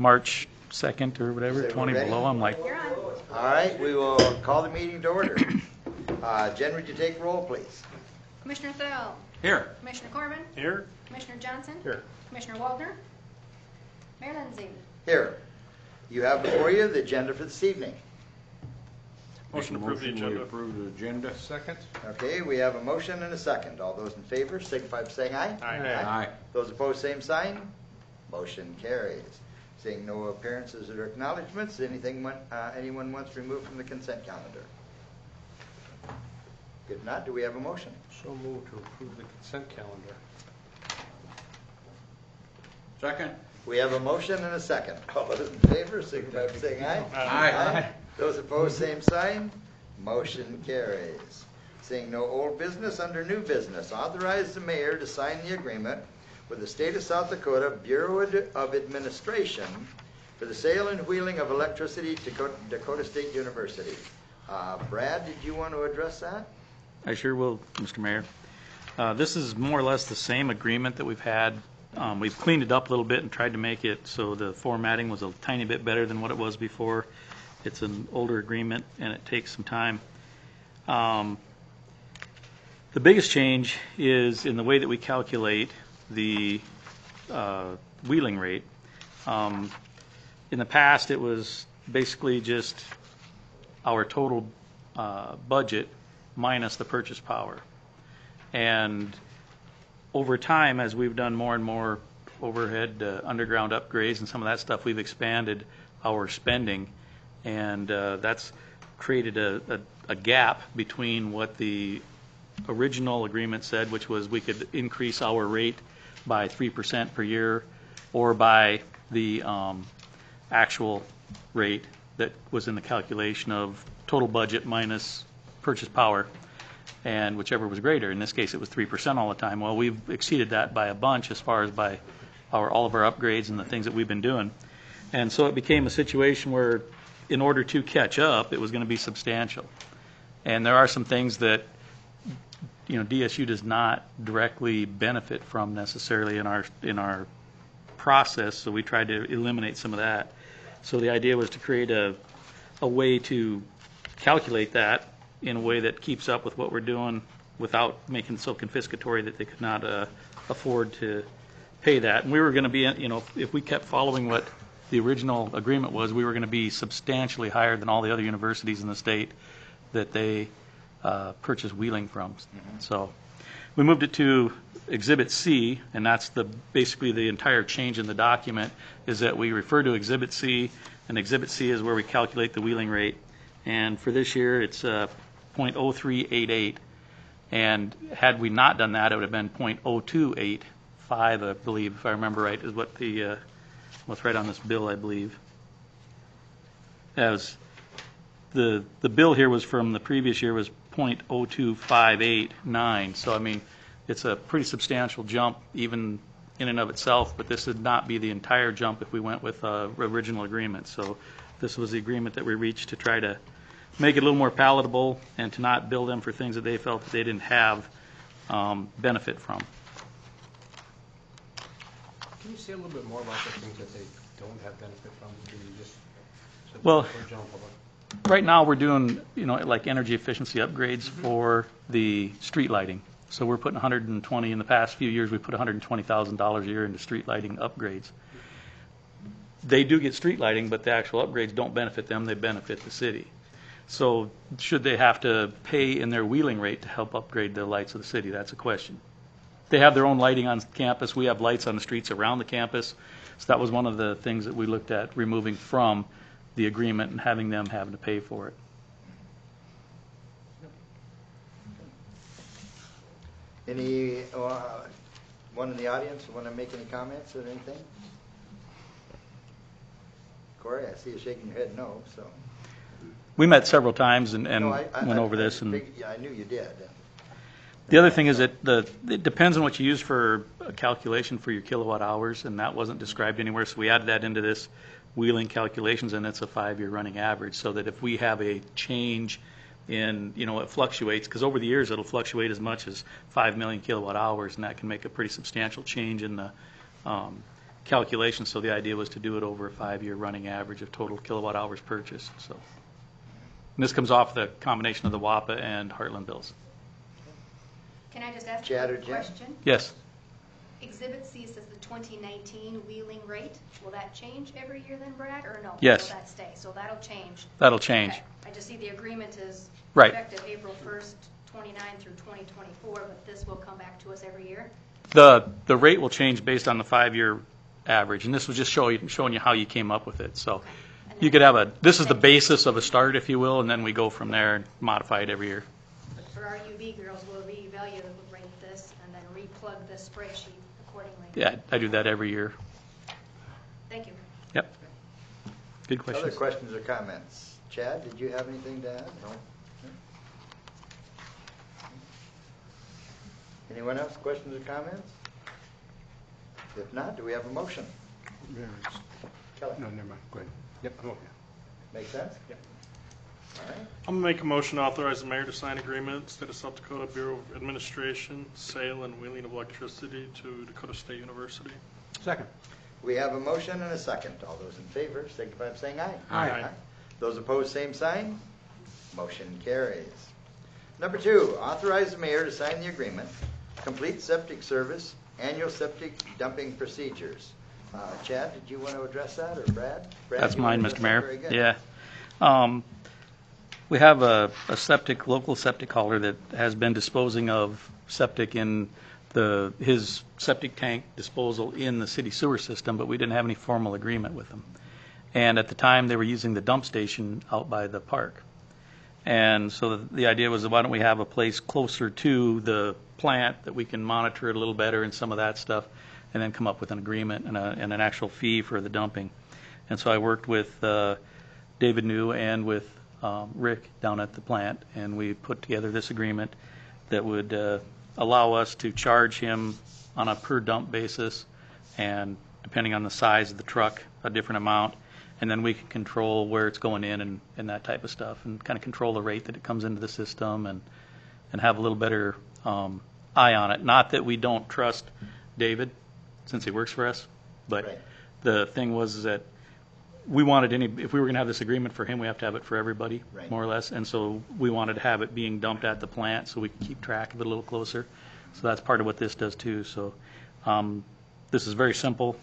March 2nd or whatever, Say we're 20 ready? below. I'm like, You're on. All right, we will call the meeting to order. Jen, would you take roll, please? Commissioner Thel. Here. Commissioner Corbin. Here. Commissioner Johnson. Here. Commissioner Waldner. Mayor Lindsay. Here. You have before you the agenda for this evening. Motion to approve the agenda. We approve the agenda. Second. Okay, we have a motion and a second. All those in favor signify by saying aye. Aye. Aye. Those opposed, same sign. Motion carries. Seeing no appearances or acknowledgements, anyone wants removed from the consent calendar? If not, do we have a motion? So move to approve the consent calendar. Second. We have a motion and a second. All those in favor signify by saying aye. Aye. Those opposed, same sign. Motion carries. Seeing no old business, under new business, authorize the mayor to sign the agreement with the State of South Dakota Bureau of Administration for the sale and wheeling of electricity to Dakota State University. Brad, did you want to address that? I sure will, Mr. Mayor. This is more or less the same agreement that we've had. We've cleaned it up a little bit and tried to make it so the formatting was a tiny bit better than what it was before. It's an older agreement and it takes some time. The biggest change is in the way that we calculate the wheeling rate. In the past, it was basically just our total budget minus the purchase power. And over time, as we've done more and more overhead underground upgrades and some of that stuff, we've expanded our spending, and that's created a gap between what the original agreement said, which was we could increase our rate by 3% per year, or by the actual rate that was in the calculation of total budget minus purchase power, and whichever was greater. In this case, it was 3% all the time. Well, we've exceeded that by a bunch as far as by all of our upgrades and the things that we've been doing. And so it became a situation where in order to catch up, it was going to be substantial. And there are some things that DSU does not directly benefit from necessarily in our process, so we tried to eliminate some of that. So the idea was to create a way to calculate that in a way that keeps up with what we're doing without making it so confiscatory that they could not afford to pay that. And we were going to be, if we kept following what the original agreement was, we were going to be substantially higher than all the other universities in the state that they purchase wheeling from. So we moved it to Exhibit C, and that's basically the entire change in the document, is that we refer to Exhibit C, and Exhibit C is where we calculate the wheeling rate. And for this year, it's 0.0388, and had we not done that, it would have been 0.0285, I believe, if I remember right, is what what's right on this bill, I believe. As the bill here was from the previous year was 0.02589, so I mean it's a pretty substantial jump even in and of itself, but this would not be the entire jump if we went with original agreement. So this was the agreement that we reached to try to make it a little more palatable and to not bill them for things that they felt that they didn't have benefit from. Can you say a little bit more about the things that they don't have benefit from? Can you just Well, for general public? right now we're doing like energy efficiency upgrades for the street lighting. So we're putting 120 in the past few years. We put $120,000 a year into street lighting upgrades. They do get street lighting, but the actual upgrades don't benefit them. They benefit the city. So should they have to pay in their wheeling rate to help upgrade the lights of the city? That's a question. They have their own lighting on campus. We have lights on the streets around the campus. So that was one of the things that we looked at removing from the agreement and having to pay for it. One in the audience want to make any comments or anything? Corey, I see you shaking your head no, so. We met several times and No, went over this. And Yeah, I knew you did. the other thing is that it depends on what you use for a calculation for your kilowatt hours, and that wasn't described anywhere. So we added that into this wheeling calculations, and it's a 5-year running average, so that if we have a change in, it fluctuates, because over the years it'll fluctuate as much as 5 million kilowatt hours, and that can make a pretty substantial change in the calculation, so the idea was to do it over a 5-year running average of total kilowatt hours purchased, so. And this comes off the combination of the WAPA and Heartland bills. Can I just ask Chad you or a Jim? question? Yes, Exhibit C says the 2019 wheeling rate. Will that change every year then, Brad, or no? Yes. Will that stay? So that'll change. that'll change. Okay. I just see the agreement is Right. effective April 1st, 29 through 2024, but this will come back to us every year? The rate will change based on the 5-year average, and this was just showing you how you came up with it, so. And You could have this is the basis of a start, if you will, and then we go from there and modify it every year. But for our UV girls, we'll reevaluate this and then replug the spreadsheet accordingly. Yeah, I do that every year. Thank you. Yep. Good Other questions. questions or comments? Chad, did you have anything to add? No? Anyone else, questions or comments? If not, do we have a motion? Kelly, No, never mind, go ahead. Yep, I'm okay. make sense? Yep. All right. I'm gonna make a motion to authorize the mayor to sign agreement, State of South Dakota Bureau of Administration, sale and wheeling of electricity to Dakota State University. Second. We have a motion and a second. All those in favor, signify by saying aye. Aye. Those opposed, same sign. Motion carries. Number 2, authorize the mayor to sign the agreement, complete septic service, annual septic dumping procedures. Chad, did you want to address that, or Brad? Brad, That's you wanna mine, address Mr. that? Mayor. Very good. Yeah. We have a local septic hauler that has been disposing of septic in his septic tank disposal in the city sewer system, but we didn't have any formal agreement with them. And at the time, they were using the dump station out by the park. And so the idea was, why don't we have a place closer to the plant that we can monitor it a little better and some of that stuff, and then come up with an agreement and an actual fee for the dumping. And so I worked with David New and with Rick down at the plant, and we put together this agreement that would allow us to charge him on a per dump basis, and depending on the size of the truck, a different amount. And then we can control where it's going in and that type of stuff, and kind of control the rate that it comes into the system, and have a little better eye on it. Not that we don't trust David, since he works for us, but Right. the thing was that we wanted if we were going to have this agreement for him, we have to have it for everybody, Right. more or less. And so we wanted to have it being dumped at the plant so we can keep track of it a little closer. So that's part of what this does too. So this is very simple,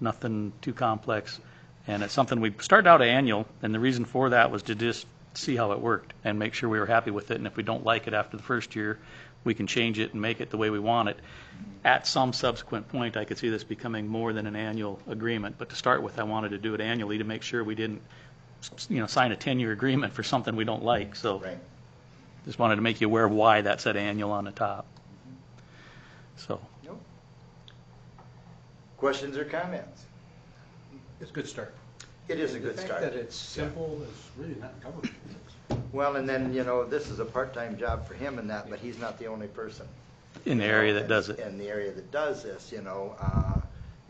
nothing too complex. And it's something we started out annual, and the reason for that was to just see how it worked and make sure we were happy with it. And if we don't like it after the first year, we can change it and make it the way we want it. At some subsequent point, I could see this becoming more than an annual agreement. But to start with, I wanted to do it annually to make sure we didn't, sign a 10-year agreement for something we don't like. So Right. just wanted to make you aware of why that said annual on the top. So. Nope. Questions or comments? It's a good start. It is a good The start. fact that it's simple is really not covered. Well, and then, this is a part-time job for him and that, but he's not the only person. In the area that does it. In the area that does this, on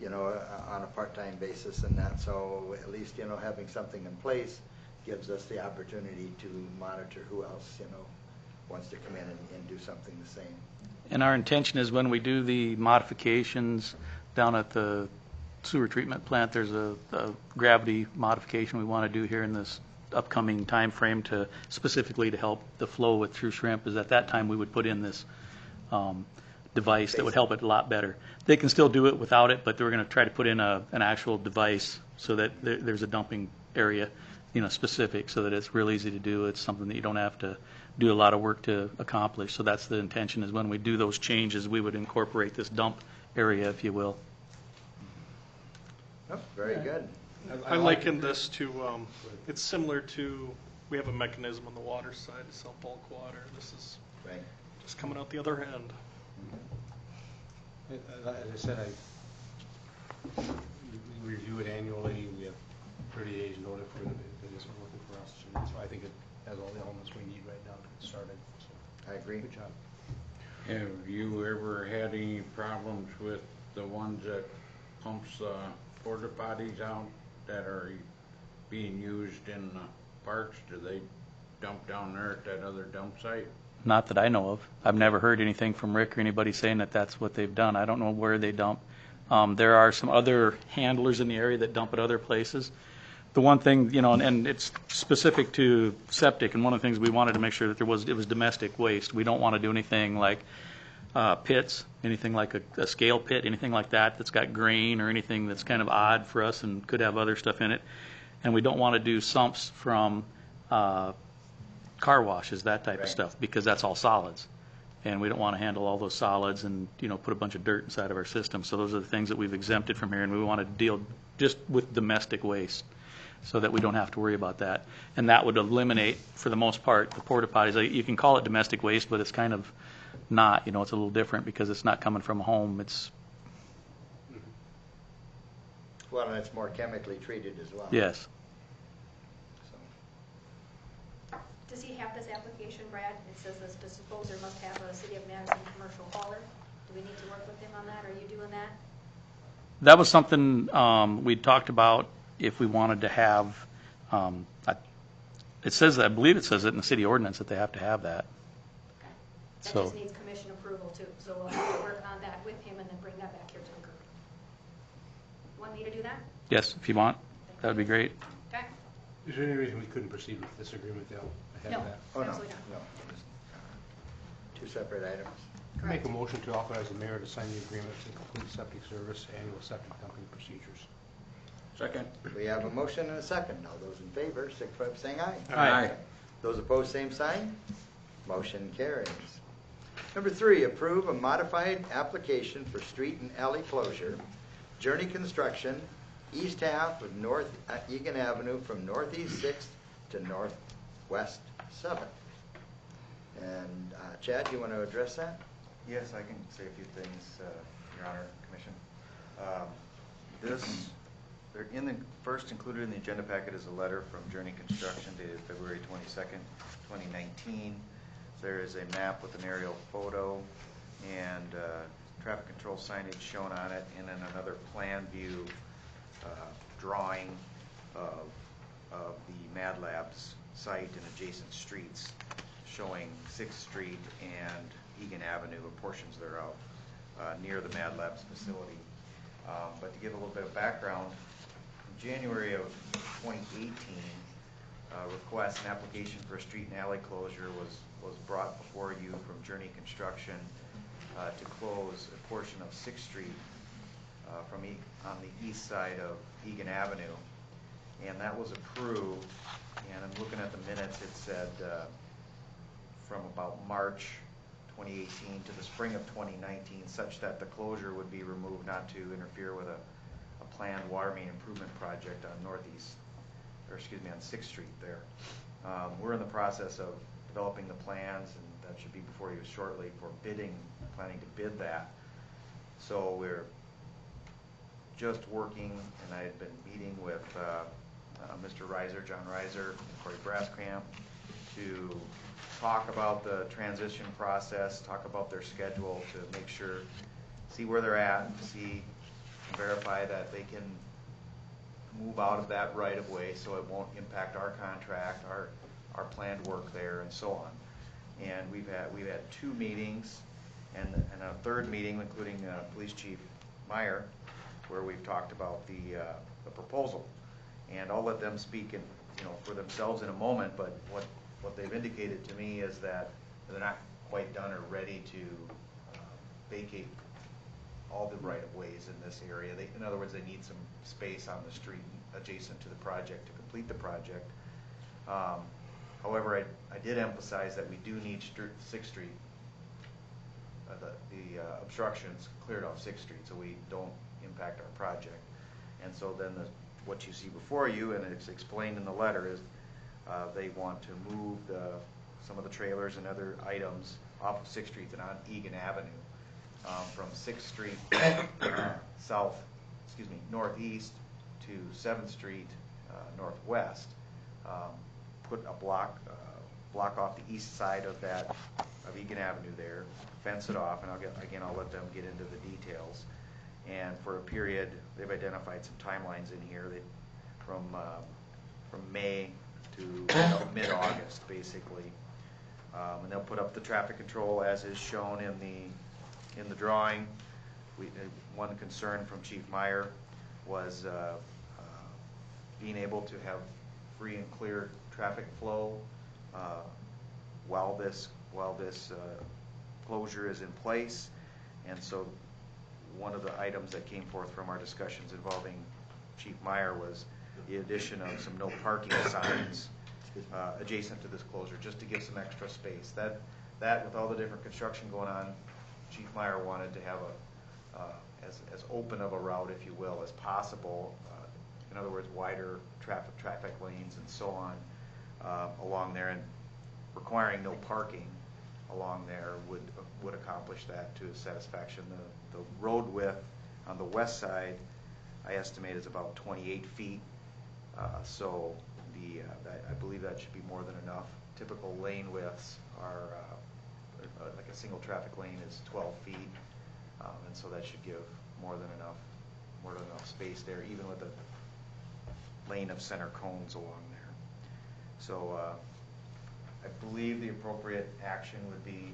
a part-time basis and that, so at least, having something in place gives us the opportunity to monitor who else, wants to come in and do something the same. And our intention is when we do the modifications down at the sewer treatment plant, there's a gravity modification we want to do here in this upcoming time frame specifically to help the flow with through shrimp, is at that time we would put in this device that would help it a lot better. They can still do it without it, but we're going to try to put in an actual device so that there's a dumping area, specific, so that it's real easy to do. It's something that you don't have to do a lot of work to accomplish. So that's the intention, is when we do those changes, we would incorporate this dump area, if you will. Oh, very good. I liken this to, it's similar to, we have a mechanism on the water side to sell bulk water. This is Right. just coming out the other end. As I said, we review it annually. We have 30 days notice for the business working for us. And so I think it has all the elements we need right now to get started. So, I agree. good job. Have you ever had any problems with the ones that pumps porta potties out that are being used in parks? Do they dump down there at that other dump site? Not that I know of. I've never heard anything from Rick or anybody saying that that's what they've done. I don't know where they dump. There are some other handlers in the area that dump at other places. The one thing, you know, and it's specific to septic, and one of the things we wanted to make sure that it was domestic waste. We don't want to do anything like pits, anything like a scale pit, anything like that that's got grain or anything that's kind of odd for us and could have other stuff in it. And we don't want to do sumps from car washes, that type of Right. stuff, because that's all solids. And we don't want to handle all those solids and, you know, put a bunch of dirt inside of our system. So those are the things that we've exempted from here, and we want to deal just with domestic waste so that we don't have to worry about that. And that would eliminate, for the most part, the porta potties. You can call it domestic waste, but it's kind of not, you know, it's a little different because it's not coming from a home. It's, Well, and it's more chemically treated as well. yes. So, Does he have this application, Brad? It says this disposer must have a City of Madison commercial hauler. Do we need to work with him on that? Are you doing that? That was something we talked about if we wanted to have, it says, I believe it says it in the city ordinance that they have to have that. That So- just needs commission approval too. So we'll have to work on that with him and then bring that back here to the group. Want me to do that? Yes, if you want, that would be great. Okay. Is there any reason we couldn't proceed with this agreement though? ahead of No. that? oh, no, Absolutely not. no. Just, two separate items. Make Correct. a motion to authorize the mayor to sign the agreement to complete septic service annual septic dumping procedures. Second. We have a motion and a second. All those in favor, signify by saying aye. Aye. Those opposed, same sign. Motion carries. Number 3, approve a modified application for street and alley closure. Journey Construction, east half of North Egan Avenue from northeast 6th to northwest 7th. And Chad, you want to address that? Yes, I can say a few things, Your Honor, Commission. First included in the agenda packet is a letter from Journey Construction dated February 22nd, 2019. There is a map with an aerial photo and traffic control signage shown on it, and then another plan view drawing of the Mad Labs site and adjacent streets showing 6th Street and Egan Avenue, or portions thereof, near the Mad Labs facility. But to give a little bit of background, in January of 2018, request and application for a street and alley closure was brought before you from Journey Construction to close a portion of 6th Street on the east side of Egan Avenue. And that was approved, and I'm looking at the minutes, it said from about March 2018 to the spring of 2019, such that the closure would be removed not to interfere with a planned water main improvement project on on 6th Street there. We're in the process of developing the plans, and that should be before you shortly for planning to bid that. So we're just working, and I had been meeting with Mr. Reiser, John Reiser, and Corey Braskamp to talk about the transition process, talk about their schedule to make sure, see where they're at, verify that they can move out of that right of way so it won't impact our contract, our planned work there, and so on. And we've had 2 meetings and a third meeting, including Police Chief Meyer, where we've talked about the proposal. And I'll let them speak for themselves in a moment, but what they've indicated to me is that they're not quite done or ready to vacate all the right-of-ways in this area. In other words, they need some space on the street adjacent to the project to complete the project. However, I did emphasize that we do need 6th Street, the obstructions cleared off 6th Street so we don't impact our project. And so then what you see before you, and it's explained in the letter, is they want to move some of the trailers and other items off of 6th Street and on Egan Avenue from 6th Street northeast to 7th Street northwest. Put a block off the east side of Egan Avenue there, fence it off, and I'll let them get into the details. And for a period, they've identified some timelines in here from May to mid-August, basically. And they'll put up the traffic control as is shown in the drawing. one concern from Chief Meyer was being able to have free and clear traffic flow while this closure is in place. And so one of the items that came forth from our discussions involving Chief Meyer was the addition of some no parking signs adjacent to this closure, just to give some extra space. That with all the different construction going on, Chief Meyer wanted to have as open of a route, if you will, as possible. In other words, wider traffic lanes and so on along there, and requiring no parking along there would accomplish that to his satisfaction. The road width on the west side, I estimate, is about 28 feet. So I believe that should be more than enough. Typical lane widths are like a single traffic lane is 12 feet, and so that should give more than enough space there, even with a lane of center cones along there. So I believe the appropriate action would be,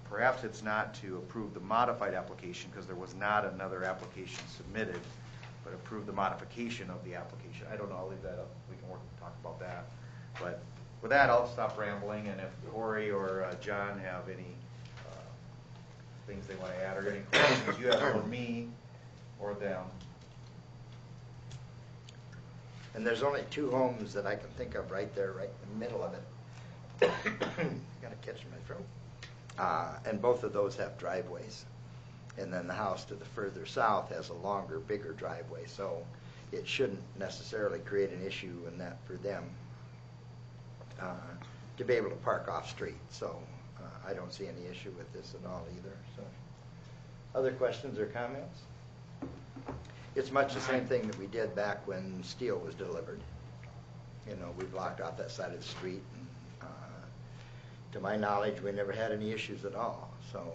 perhaps it's not to approve the modified application because there was not another application submitted, but approve the modification of the application. I don't know, I'll leave that up. We can talk about that. But with that, I'll stop rambling, and if Corey or John have any things they want to add or any questions you have for me or them. And there's only two homes that I can think of right there, right in the middle of it. Gotta catch my throat. And both of those have driveways. And then the house to the further south has a longer, bigger driveway. So it shouldn't necessarily create an issue in that for them to be able to park off street. So I don't see any issue with this at all either. So, other questions or comments? It's much the same thing that we did back when steel was delivered. You know, we blocked off that side of the street. And, to my knowledge, we never had any issues at all. So,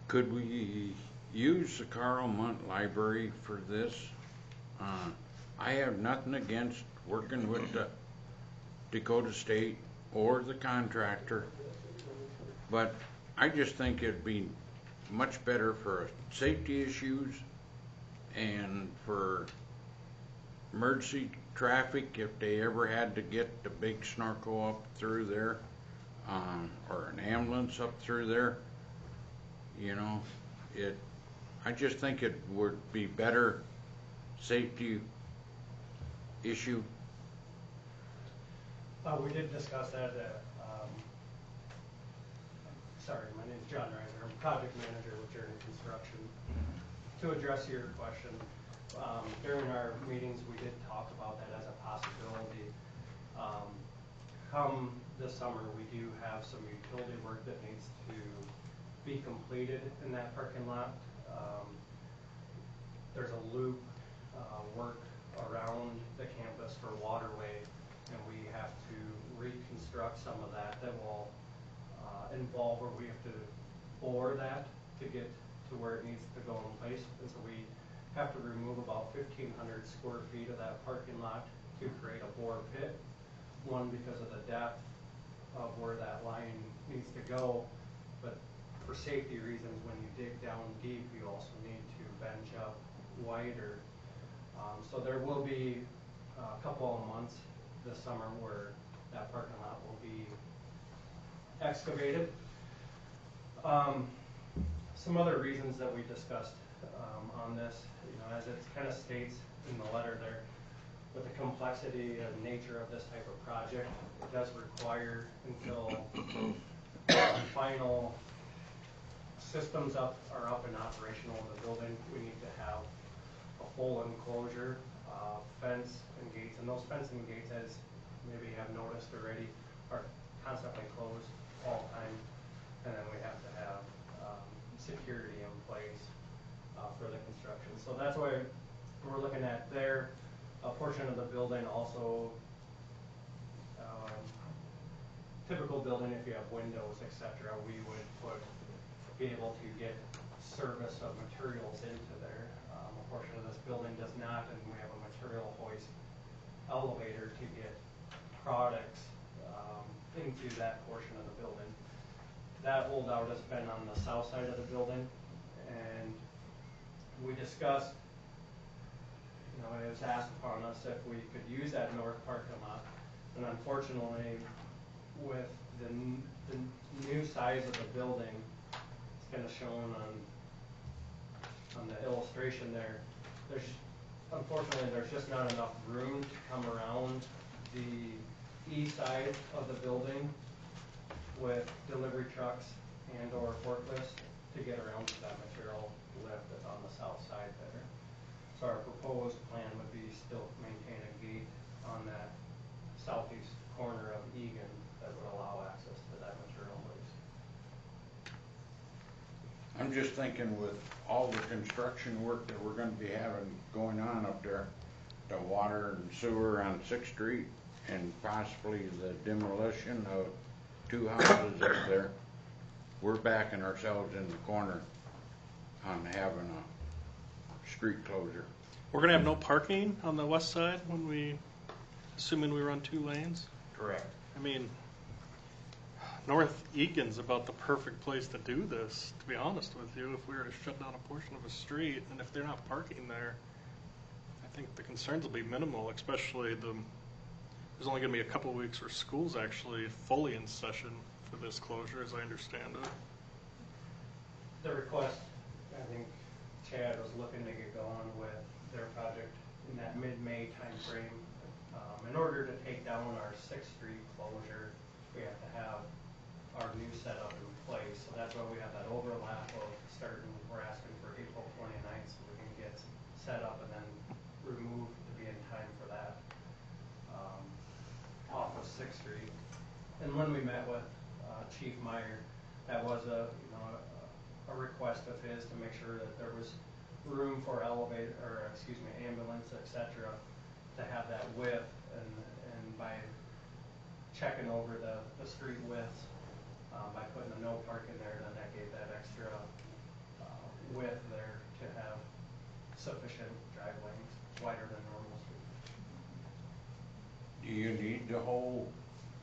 Could we use the Carl Munt Library for this? I have nothing against working with the Dakota State or the contractor, but I just think it'd be much better for safety issues and for emergency traffic if they ever had to get the big snorkel up through there, or an ambulance up through there. You know, I just think it would be better safety issue. We did discuss that sorry, my name's John Reiser. I'm project manager with Journey Construction. To address your question, during our meetings we did talk about that as a possibility. Come this summer, we do have some utility work that needs to be completed in that parking lot. There's a loop work around the campus for waterway, and we have to reconstruct some of that will involve where we have to bore that to get to where it needs to go in place. And so we have to remove about 1,500 square feet of that parking lot to create a bore pit. One, because of the depth of where that line needs to go, but for safety reasons, when you dig down deep, you also need to bench up wider. So there will be a couple of months this summer where that parking lot will be excavated. Some other reasons that we discussed on this, as it kind of states in the letter there, with the complexity and nature of this type of project, it does require, until final systems are up and operational in the building, we need to have a full enclosure, fence and gates. And those fence and gates, as maybe you have noticed already, are constantly closed all the time. And then we have to have security in place for the construction. So that's why we're looking at there. A portion of the building also, typical building, if you have windows, etc., we would be able to get service of materials into there. A portion of this building does not, and we have a material hoist elevator to get products into that portion of the building. that holdout has been on the south side of the building, and we discussed, you know, it was asked upon us if we could use that north parking lot, and unfortunately, with the new size of the building, it's kind of shown on the illustration there, unfortunately, there's just not enough room to come around the east side of the building with delivery trucks and or forklifts to get around to that material lift that's on the south side there. So our proposed plan would be still maintain a gate on that southeast corner of Egan that would allow access to that material waste. I'm just thinking with all the construction work that we're gonna be having going on up there, the water and sewer on 6th Street, and possibly the demolition of 2 houses up there, we're backing ourselves in the corner on having a street closure. We're gonna have no parking on the west side assuming we run 2 lanes? Correct. I mean, North Egan's about the perfect place to do this, to be honest with you, if we were to shut down a portion of a street, and if they're not parking there, I think the concerns will be minimal, especially there's only gonna be a couple weeks where school's actually fully in session for this closure, as I understand it. The request, I think Chad was looking to get going with their project in that mid-May timeframe. In order to take down our 6th Street closure, we have to have our new setup in place. So that's why we have that overlap of we're asking for April 29th so we can get set up and then removed to be in time for that off of 6th Street. And when we met with Chief Meyer, that was a request of his to make sure that there was room for ambulance, etc., to have that width, and by checking over the street width, by putting a no park in there, then that gave that extra width there to have sufficient drive lanes, wider than normal street. Do you need the whole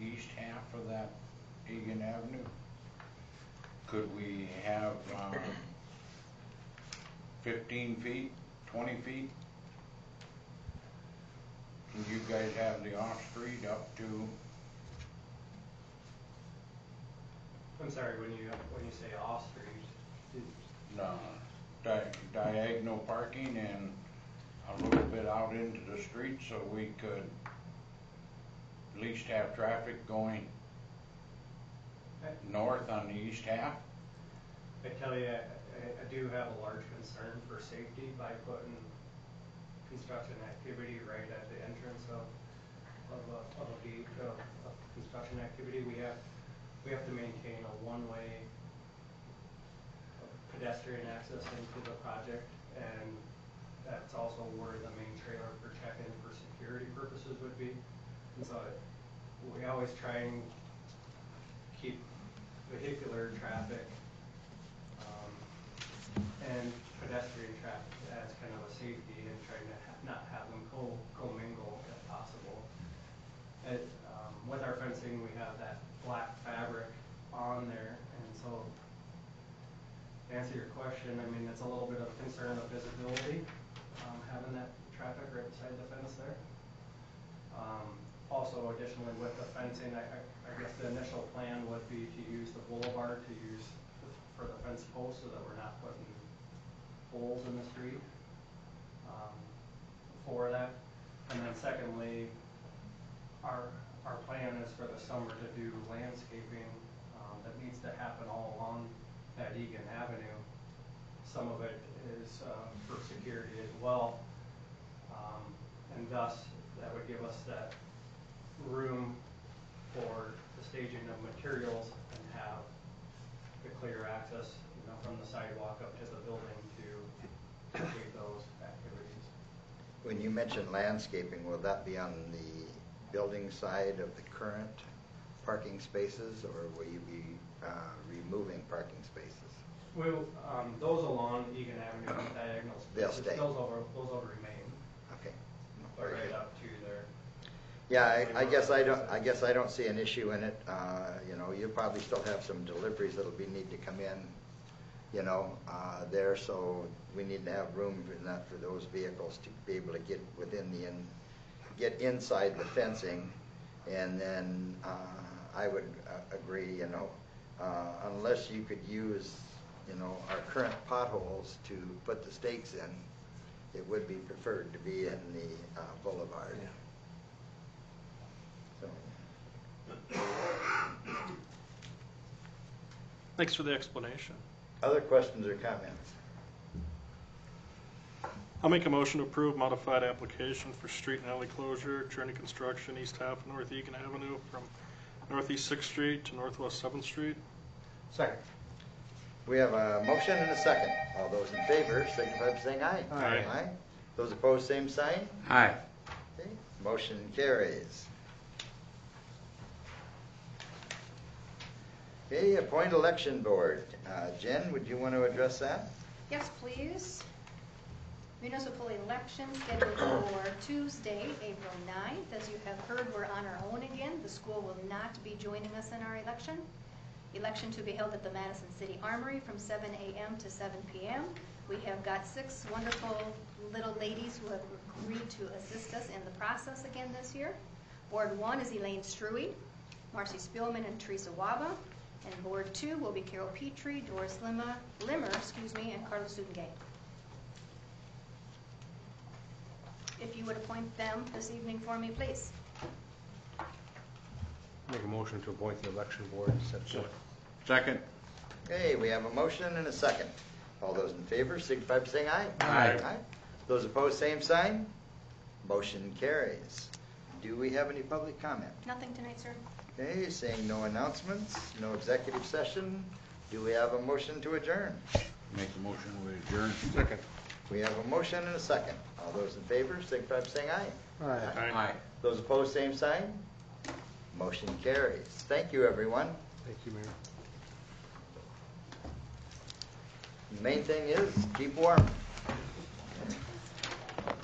east half of that Egan Avenue? Could we have 15 feet, 20 feet? And you guys have the off-street up to, I'm sorry, when you say off street, diagonal parking and a little bit out into the street so we could at least have traffic going north on the east half? I tell you, I do have a large concern for safety by putting construction activity right at the entrance of a gate of construction activity. We have to maintain a one-way pedestrian access into the project, and that's also where the main trailer for check-in for security purposes would be. And so we always try and keep vehicular traffic and pedestrian traffic as kind of a safety, and trying to not have them commingle if possible. With our fencing, we have that black fabric on there, and so to answer your question, I mean, it's a little bit of a concern of visibility, having that traffic right beside the fence there. Also, additionally, with the fencing, I guess the initial plan would be to use the boulevard for the fence post so that we're not putting holes in the street for that. And then secondly, our plan is for the summer to do landscaping that needs to happen all along that Egan Avenue. Some of it is for security as well, and thus that would give us that room for the staging of materials and have the clear access, from the sidewalk up to the building to complete those activities. When you mention landscaping, will that be on the building side of the current parking spaces, or will you be removing parking spaces? Well, those along Egan Avenue diagonal They'll spaces, stay. those will remain. Okay. Right up to there. Yeah, I guess I don't see an issue in it. You know, you probably still have some deliveries that'll need to come in, you know, there, so we need to have room for those vehicles to be able to get get inside the fencing. And then, I would agree, you know, unless you could use, you know, our current potholes to put the stakes in, it would be preferred to be in the boulevard. So, Thanks for the explanation. other questions or comments? I'll make a motion to approve modified application for street and alley closure, Journey Construction, East Half, North Egan Avenue, from Northeast 6th Street to Northwest 7th Street. Second. We have a motion and a second. All those in favor, signify by saying aye. Aye. Those opposed, same sign. Aye. Okay, motion carries. Okay, appoint election board. Jen, would you want to address that? Yes, please. Municipal election scheduled for Tuesday, April 9th. As you have heard, we're on our own again. The school will not be joining us in our election. Election to be held at the Madison City Armory from 7 a.m. to 7 p.m. We have got 6 wonderful little ladies who have agreed to assist us in the process again this year. Board 1 is Elaine Struy, Marcy Spielman, and Teresa Waba. And Board 2 will be Carol Petrie, Doris Limmer, and Carla Sudengay. If you would appoint them this evening for me, please. Make a motion to appoint the election board and set forth. Second. Okay, we have a motion and a second. All those in favor, signify by saying aye. Aye. Those opposed, same sign. Motion carries. Do we have any public comment? Nothing tonight, sir. Okay, seeing no announcements, no executive session, do we have a motion to adjourn? Make a motion we adjourn. Second. We have a motion and a second. All those in favor, signify by saying aye. Aye. Aye. Those opposed, same sign. Motion carries. Thank you, everyone. Thank you, Mayor. The main thing is keep warm.